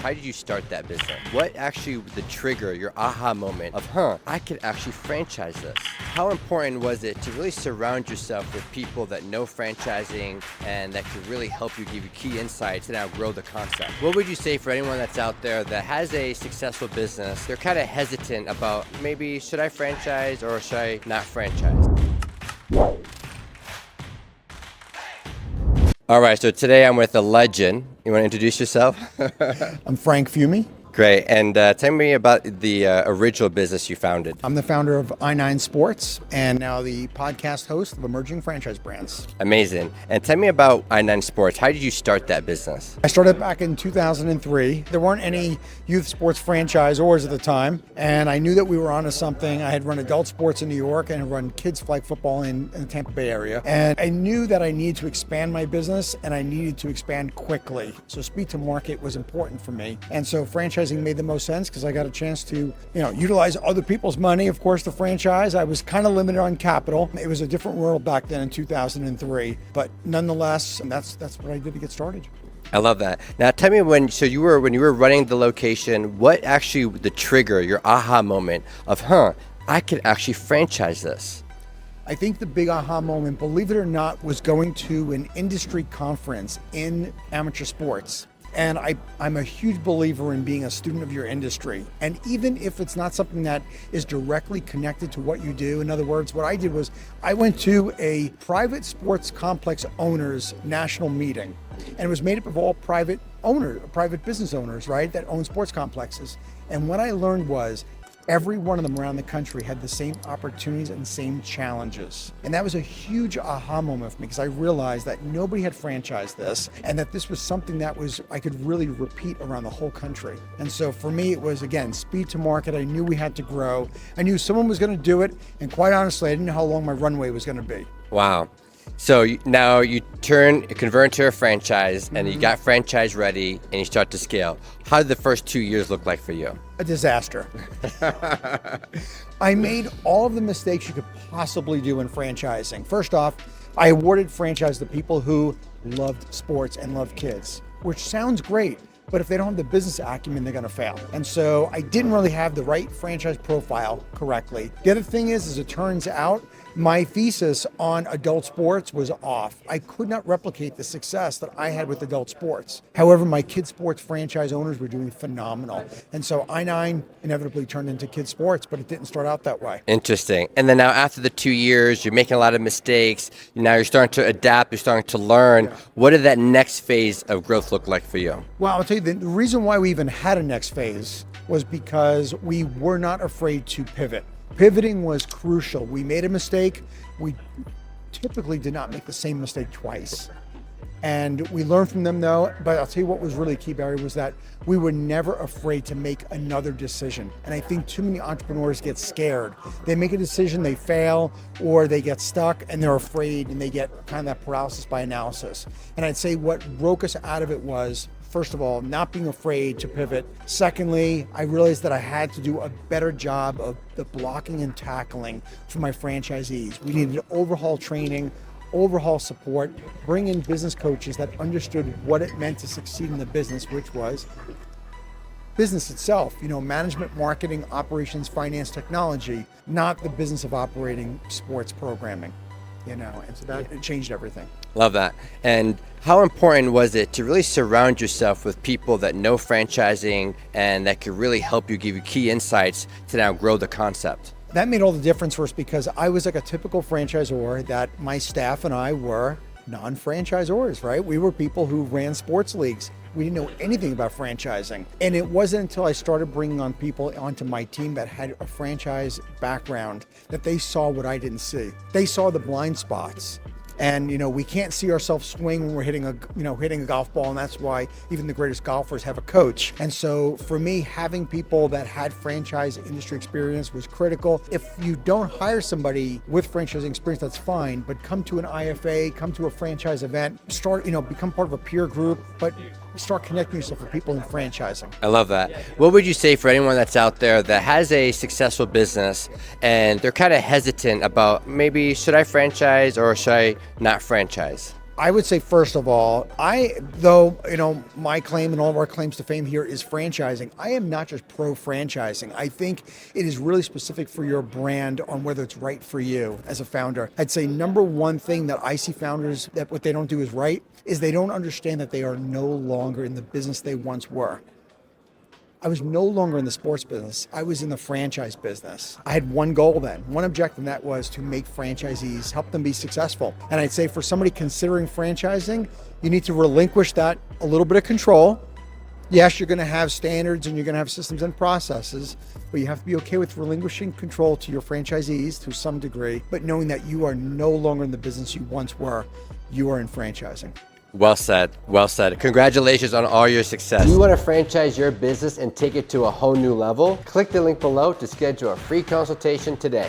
How did you start that business? What actually the trigger, your aha moment of, I could actually franchise this? How important was it to really surround yourself with people that know franchising and that could really help you, give you key insights and now grow the concept? What would you say for anyone that's out there that has a successful business, they're kind of hesitant about maybe should I franchise or should I not franchise? All right, so today I'm with a legend. You want to introduce yourself? I'm Frank Fiume. Great, and tell me about the original business you founded. I'm the founder of I9 Sports and now the podcast host of Emerging Franchise Brands. Amazing. And tell me about I9 Sports. How did you start that business? I started back in 2003. There weren't any youth sports franchisors at the time, and I knew that we were onto something. I had run adult sports in New York and run kids flag football in the Tampa Bay area. And I knew that I needed to expand my business and I needed to expand quickly. So speed to market was important for me. And so franchising made the most sense because I got a chance to, utilize other people's money, of course, to franchise. I was kind of limited on capital. It was a different world back then in 2003, but nonetheless, that's what I did to get started. I love that. Now tell me when you were running the location, what actually the trigger, your aha moment of, I could actually franchise this? I think the big aha moment, believe it or not, was going to an industry conference in amateur sports. And I'm a huge believer in being a student of your industry. And even if it's not something that is directly connected to what you do, in other words, what I did was I went to a private sports complex owners national meeting. And it was made up of all private business owners, right, that own sports complexes. And what I learned was every one of them around the country had the same opportunities and same challenges. And that was a huge aha moment for me because I realized that nobody had franchised this and that this was something that I could really repeat around the whole country. And so for me, it was, again, speed to market. I knew we had to grow. I knew someone was going to do it. And quite honestly, I didn't know how long my runway was going to be. Wow. So now you convert into a franchise and you got franchise ready and you start to scale. How did the first 2 years look like for you? A disaster. I made all of the mistakes you could possibly do in franchising. First off, I awarded franchise to people who loved sports and loved kids, which sounds great, but if they don't have the business acumen, they're gonna fail. And so I didn't really have the right franchise profile correctly. The other thing is, as it turns out, my thesis on adult sports was off. I could not replicate the success that I had with adult sports. However, my kids sports franchise owners were doing phenomenal. And so I9 inevitably turned into kids sports, but it didn't start out that way. Interesting. And then now after the 2 years, you're making a lot of mistakes. Now you're starting to adapt, you're starting to learn. Yeah. What did that next phase of growth look like for you? Well, I'll tell you, the reason why we even had a next phase was because we were not afraid to pivot. Pivoting was crucial. We made a mistake. We typically did not make the same mistake twice. And we learned from them though, but I'll tell you what was really key, Barry, was that we were never afraid to make another decision. And I think too many entrepreneurs get scared. They make a decision, they fail, or they get stuck and they're afraid and they get kind of that paralysis by analysis. And I'd say what broke us out of it was, first of all, not being afraid to pivot. Secondly, I realized that I had to do a better job of the blocking and tackling for my franchisees. We needed to overhaul training, overhaul support, bring in business coaches that understood what it meant to succeed in the business, which was business itself, management, marketing, operations, finance, technology, not the business of operating sports programming, and so that it changed everything. Love that. And how important was it to really surround yourself with people that know franchising and that could really help you, give you key insights to now grow the concept? That made all the difference for us because I was like a typical franchisor that my staff and I were non-franchisors, right? We were people who ran sports leagues. We didn't know anything about franchising. And it wasn't until I started bringing on people onto my team that had a franchise background that they saw what I didn't see. They saw the blind spots. And we can't see ourselves swing when we're hitting a golf ball, and that's why even the greatest golfers have a coach. And so for me, having people that had franchise industry experience was critical. If you don't hire somebody with franchising experience, that's fine, but come to an IFA, come to a franchise event, become part of a peer group, but start connecting yourself with people in franchising. I love that. What would you say for anyone that's out there that has a successful business and they're kind of hesitant about maybe should I franchise or should I not franchise? I would say, first of all, my claim and all of our claims to fame here is franchising. I am not just pro franchising. I think it is really specific for your brand on whether it's right for you as a founder. I'd say number one thing that I see founders that what they don't do is right is they don't understand that they are no longer in the business they once were. I was no longer in the sports business. I was in the franchise business. I had one goal then, one objective, and that was to make franchisees, help them be successful. And I'd say for somebody considering franchising, you need to relinquish that a little bit of control. Yes, you're gonna have standards and you're gonna have systems and processes, but you have to be okay with relinquishing control to your franchisees to some degree, but knowing that you are no longer in the business you once were, you are in franchising. Well said. Well said. Congratulations on all your success. Do you want to franchise your business and take it to a whole new level? Click the link below to schedule a free consultation today.